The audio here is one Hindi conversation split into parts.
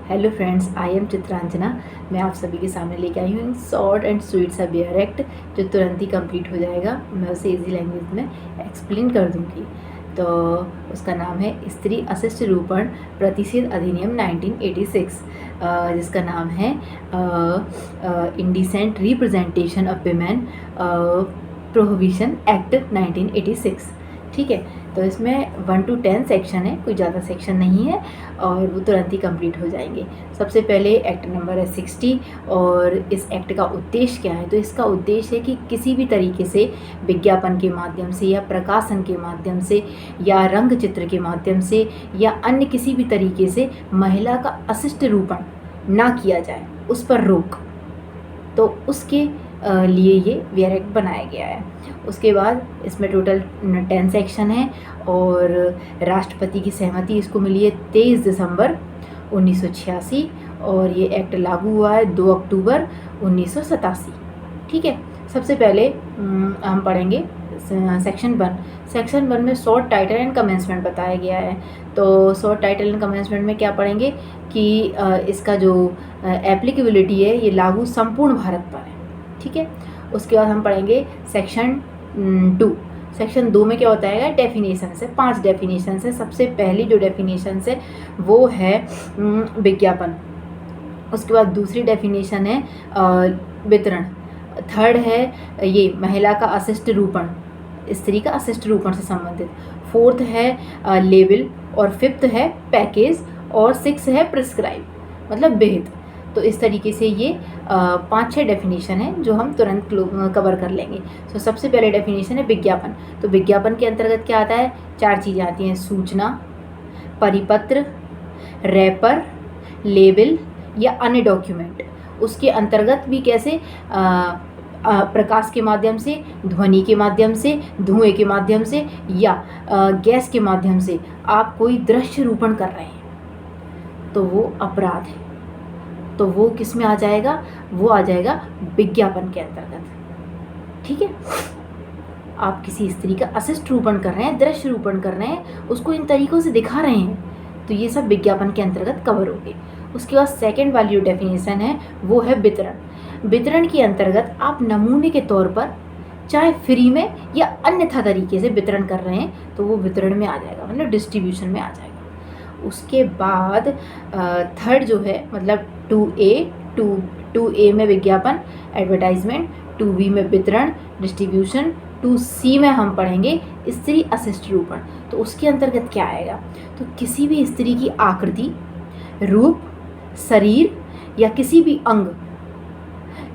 Hello friends, I am Chitranjana. मैं आप सभी के सामने लेके आई हूँ शॉर्ट एंड स्वीट सा बेयर एक्ट जो तुरंत ही कंप्लीट हो जाएगा। मैं उसे इजी लैंग्वेज में एक्सप्लेन कर दूँगी। तो उसका नाम है स्त्री अशिष्ट रूपण प्रतिषेध अधिनियम 1986, जिसका नाम है indecent representation of women prohibition act 1986। ठीक है, तो इसमें 1 to 10 सेक्शन है, कोई ज़्यादा सेक्शन नहीं है और वो तुरंत ही कंप्लीट हो जाएंगे। सबसे पहले एक्ट नंबर है 60 और इस एक्ट का उद्देश्य क्या है? तो इसका उद्देश्य है कि किसी भी तरीके से विज्ञापन के माध्यम से या प्रकाशन के माध्यम से या रंग चित्र के माध्यम से या अन्य किसी भी तरीके से महिला का अशिष्ट रूपण ना किया जाए, उस पर रोक। तो उसके लिए ये वेयर एक्ट बनाया गया है। उसके बाद इसमें टोटल 10 सेक्शन है और राष्ट्रपति की सहमति इसको मिली है 23 दिसंबर 1986 और ये एक्ट लागू हुआ है 2 अक्टूबर 1987। ठीक है, सबसे पहले हम पढ़ेंगे सेक्शन 1। सेक्शन 1 में शॉर्ट टाइटल एंड कमेंसमेंट बताया गया है। तो शॉर्ट टाइटल एंड कमेंसमेंट में क्या पढ़ेंगे कि इसका जो एप्लीकेबिलिटी है ये लागू संपूर्ण भारत पर है। ठीक है, उसके बाद हम पढ़ेंगे सेक्शन 2। सेक्शन 2 में क्या होता है? डेफिनेशन है, 5 डेफिनेशन है। सबसे पहली जो डेफिनेशन है वो है विज्ञापन। उसके बाद दूसरी डेफिनेशन है वितरण। थर्ड है ये महिला का अशिष्ट रूपण, स्त्री का अशिष्ट रूपण से संबंधित। फोर्थ है लेबल और फिफ्थ है पैकेज और 6 है प्रिस्क्राइब, मतलब विहित। तो इस तरीके से ये 5-6 डेफिनेशन है जो हम तुरंत कवर कर लेंगे। तो सबसे पहले डेफिनेशन है विज्ञापन। तो विज्ञापन के अंतर्गत क्या आता है? 4 चीज़ें आती हैं: सूचना, परिपत्र, रैपर, लेबल या अन्य डॉक्यूमेंट। उसके अंतर्गत भी कैसे? प्रकाश के माध्यम से, ध्वनि के माध्यम से, धुएं के माध्यम से या गैस के माध्यम से आप कोई दृश्य रूपण कर रहे हैं तो वो अपराध है। तो वो किस में आ जाएगा? वो आ जाएगा विज्ञापन के अंतर्गत। ठीक है, आप किसी स्त्री का अशिष्ट रूपण कर रहे हैं, दृश्य रूपण कर रहे हैं, उसको इन तरीकों से दिखा रहे हैं, तो ये सब विज्ञापन के अंतर्गत कवर हो गए। उसके बाद सेकेंड वाली जो डेफिनेशन है वो है वितरण। वितरण के अंतर्गत आप नमूने के तौर पर चाहे फ्री में या अन्यथा तरीके से वितरण कर रहे हैं तो वो वितरण में आ जाएगा, मतलब डिस्ट्रीब्यूशन में आ जाएगा। उसके बाद थर्ड जो है, मतलब 2A में विज्ञापन एडवर्टाइजमेंट, 2B में वितरण डिस्ट्रीब्यूशन, 2C में हम पढ़ेंगे स्त्री अशिष्ट रूपण। तो उसके अंतर्गत क्या आएगा? तो किसी भी स्त्री की आकृति, रूप, शरीर या किसी भी अंग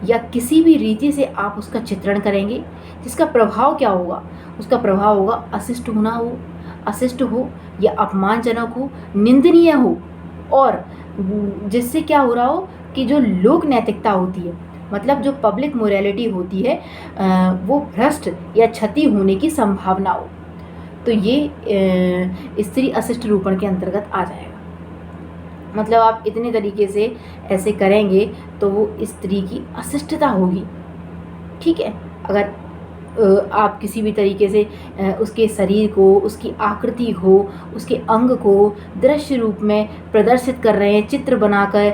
या किसी भी रीति से आप उसका चित्रण करेंगे जिसका प्रभाव क्या होगा? उसका प्रभाव होगा अशिष्ट होना हो, अशिष्ट हो या अपमानजनक हो, निंदनीय हो, और जिससे क्या हो रहा हो कि जो लोक नैतिकता होती है, मतलब जो पब्लिक मोरालिटी होती है, वो भ्रष्ट या क्षति होने की संभावना हो, तो ये स्त्री अशिष्ट रूपण के अंतर्गत आ जाएगा। मतलब आप इतने तरीके से ऐसे करेंगे तो वो स्त्री की अशिष्टता होगी। ठीक है, अगर आप किसी भी तरीके से उसके शरीर को, उसकी आकृति हो, उसके अंग को दृश्य रूप में प्रदर्शित कर रहे हैं चित्र बनाकर,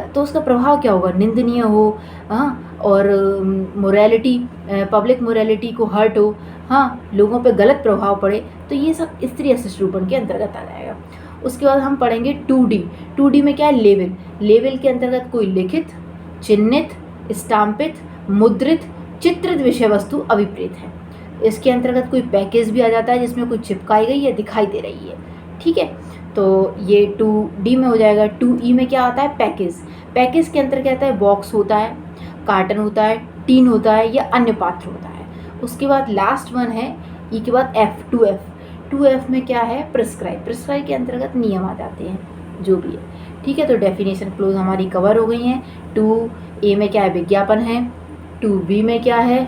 तो उसका प्रभाव क्या होगा? निंदनीय हो, और मोरालिटी, पब्लिक मोरालिटी को हर्ट हो, लोगों पे गलत प्रभाव पड़े, तो ये सब स्त्री अशिष्ट रूपण के अंतर्गत आ जाएगा। उसके बाद हम पढ़ेंगे 2D में क्या है? लेबल। लेबल के अंतर्गत कोई लिखित, चिन्हित, स्टाम्पित, मुद्रित, चित्रित विषय वस्तु अभिप्रेत है। इसके अंतर्गत कोई पैकेज भी आ जाता है जिसमें कोई चिपकाई गई या दिखाई दे रही है। ठीक है, तो ये 2D में हो जाएगा। 2E में क्या आता है? पैकेज। पैकेज के अंतर्गत आता है बॉक्स होता है, कार्टन होता है, टीन होता है या अन्य पात्र होता है। उसके बाद लास्ट वन है E के बाद F, 2F में क्या है? प्रिस्क्राइब। प्रिस्क्राइब के अंतर्गत नियम आ जाते हैं जो भी है। ठीक है, तो डेफिनेशन क्लोज हमारी कवर हो गई हैं। 2A में क्या है? विज्ञापन है। 2B में क्या है?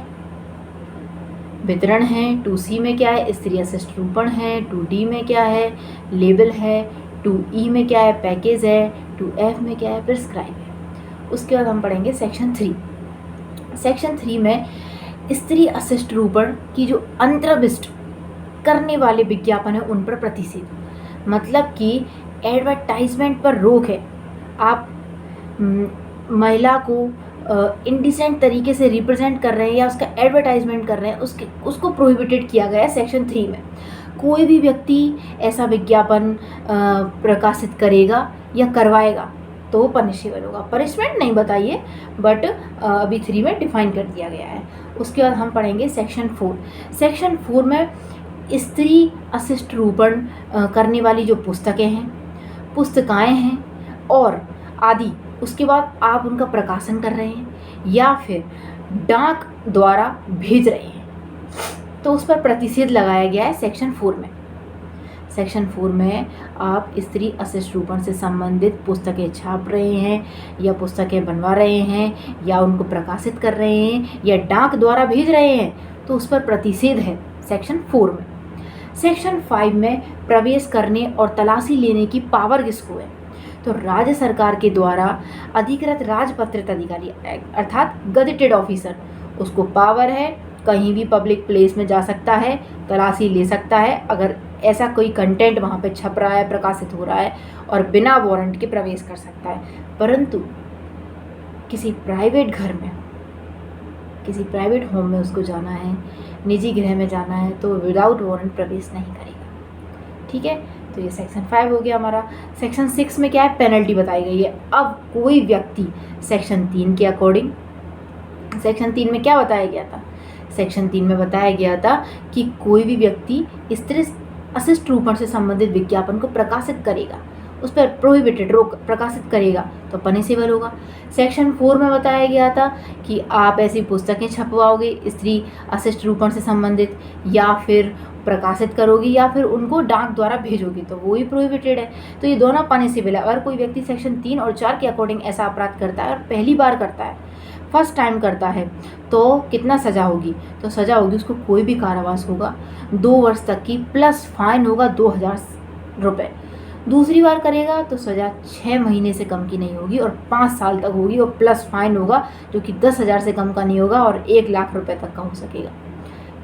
वितरण है। 2C में क्या है? स्त्री अशिष्ट रूपण है। 2D में क्या है? लेबल है। 2E में क्या है? पैकेज है। 2F में क्या है? प्रिस्क्राइब है। उसके बाद हम पढ़ेंगे सेक्शन 3। सेक्शन 3 में स्त्री अशिष्ट रूपण की जो अंतर्विष्ट करने वाले विज्ञापन है उन पर प्रतिषेध, मतलब कि एडवर्टाइजमेंट पर रोक है आप महिला को इंडिसेंट तरीके से रिप्रेजेंट कर रहे हैं या उसका एडवर्टाइजमेंट कर रहे हैं, उसको प्रोहिबिटेड किया गया है सेक्शन 3 में। कोई भी व्यक्ति ऐसा विज्ञापन प्रकाशित करेगा या करवाएगा तो वो पनिशेबल होगा। पनिशमेंट नहीं बताइए, बट अभी 3 में डिफाइन कर दिया गया है। उसके बाद हम पढ़ेंगे सेक्शन 4। सेक्शन 4 में स्त्री अशिष्ट रूपण करने वाली जो पुस्तकें हैं, पुस्तिकाएँ हैं और आदि, उसके बाद आप उनका प्रकाशन कर रहे हैं या फिर डाक द्वारा भेज रहे हैं तो उस पर प्रतिषेध लगाया गया है सेक्शन 4 में। सेक्शन 4 में आप स्त्री अशिष्ट रूपण से संबंधित पुस्तकें छाप रहे हैं या पुस्तकें बनवा रहे हैं या उनको प्रकाशित कर रहे हैं या डाक द्वारा भेज रहे हैं तो उस पर प्रतिषेध है सेक्शन 4 में। सेक्शन 5 में प्रवेश करने और तलाशी लेने की पावर किसको है? तो राज्य सरकार के द्वारा अधिकृत राजपत्रित अधिकारी अर्थात गजेटेड ऑफिसर, उसको पावर है, कहीं भी पब्लिक प्लेस में जा सकता है, तलाशी ले सकता है अगर ऐसा कोई कंटेंट वहाँ पे छप रहा है, प्रकाशित हो रहा है, और बिना वारंट के प्रवेश कर सकता है। परंतु किसी प्राइवेट घर में, किसी प्राइवेट होम में उसको जाना है, निजी गृह में जाना है तो विदाउट वारंट प्रवेश नहीं करेगा। ठीक है, तो ये सेक्शन 5 हो गया हमारा। सेक्शन 6 में क्या है? पेनल्टी बताई गई है। अब कोई व्यक्ति सेक्शन 3 के अकॉर्डिंग, सेक्शन 3 में क्या बताया गया था? सेक्शन 3 में बताया गया था कि कोई भी व्यक्ति स्त्री अशिष्ट रूपण से संबंधित विज्ञापन को प्रकाशित करेगा, उस पर प्रोहिबिटेड रोक प्रकाशित करेगा तो पनिशेबल होगा। सेक्शन 4 में बताया गया था कि आप ऐसी पुस्तकें छपवाओगे स्त्री अशिष्ट रूपण से संबंधित या फिर प्रकाशित करोगी या फिर उनको डाक द्वारा भेजोगी तो वो ही प्रोहिबिटेड है। तो ये दोनों पनिशेबल है। अगर कोई व्यक्ति सेक्शन 3 और 4 के अकॉर्डिंग ऐसा अपराध करता है और पहली बार करता है, फर्स्ट टाइम करता है, तो कितना सज़ा होगी? तो सज़ा होगी उसको कोई भी कारावास होगा 2 वर्ष तक की, प्लस फाइन होगा 2000 रुपये। दूसरी बार करेगा तो सज़ा 6 महीने से कम की नहीं होगी और 5 साल तक होगी और प्लस फाइन होगा जो कि 10,000 से कम का नहीं होगा और 1 लाख रुपए तक का हो सकेगा।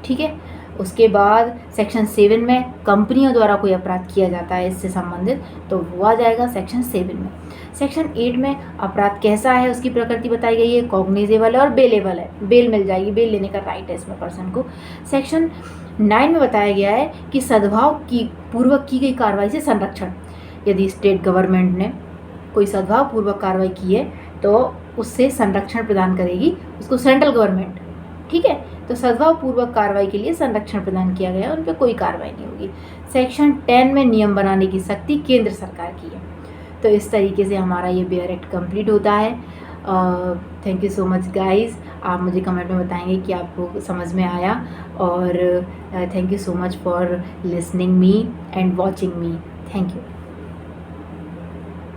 ठीक है, उसके बाद सेक्शन 7 में कंपनियों द्वारा कोई अपराध किया जाता है इससे संबंधित तो वो आ जाएगा सेक्शन 7 में। सेक्शन 8 में अपराध कैसा है उसकी प्रकृति बताई गई है, कॉग्निजेबल है और बेलेबल है, बेल मिल जाएगी, बेल लेने का राइट है इसमें पर्सन को। सेक्शन 9 में बताया गया है कि सद्भाव की पूर्वक की गई कार्रवाई से संरक्षण, यदि स्टेट गवर्नमेंट ने कोई सद्भाव पूर्वक कार्रवाई की है तो उससे संरक्षण प्रदान करेगी उसको सेंट्रल गवर्नमेंट। ठीक है, तो सद्भाव पूर्वक कार्रवाई के लिए संरक्षण प्रदान किया गया, उन पर कोई कार्रवाई नहीं होगी। सेक्शन 10 में नियम बनाने की शक्ति केंद्र सरकार की है। तो इस तरीके से हमारा ये बेयर एक्ट कंप्लीट होता है। Thank you so much guys, आप मुझे कमेंट में बताएंगे कि आपको समझ में आया और thank you so much for listening me and watching me. Thank you.